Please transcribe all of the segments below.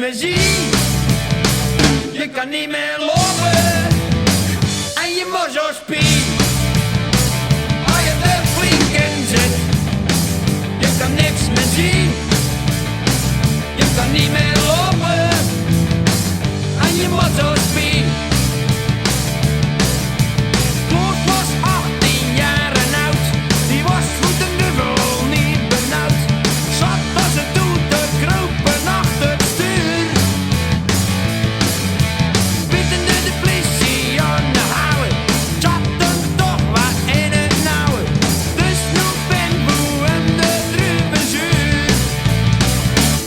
meer zien. Je kan niet meer lopen en je moet zo spien. Als je er flink in zit, je kan niks meer zien. Je kan niet meer lopen en je moet zo spien. Kloot was 18 jaar en oud, die was goed en duvel niet benauwd. Zat als het doet te kropen achter het stuur. Bittende de politie aan de houden, zat hem toch wat in het nauwe. De snoep en boe en de druivenzuur.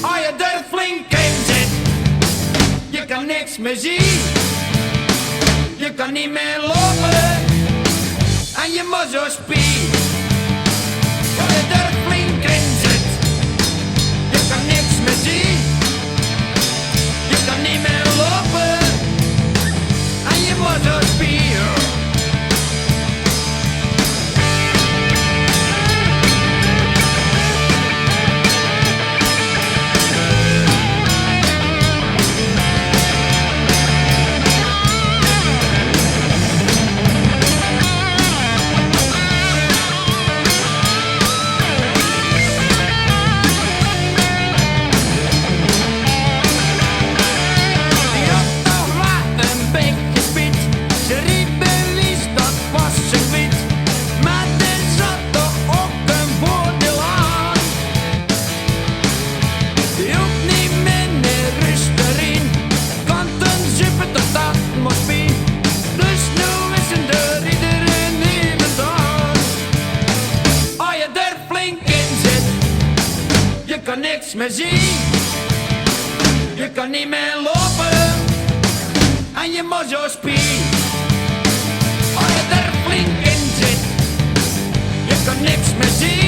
Als je er flink in zit, je kan niks meer zien. Je kan niet meer lopen en je moet zo spien. Als je er flink in zit, je kan niks meer zien. Je kan niet meer lopen en je moet zo spien. Je kan niks meer zien, je kan niet meer lopen en je moet zo spien. Als je er flink in zit, je kan niks meer zien.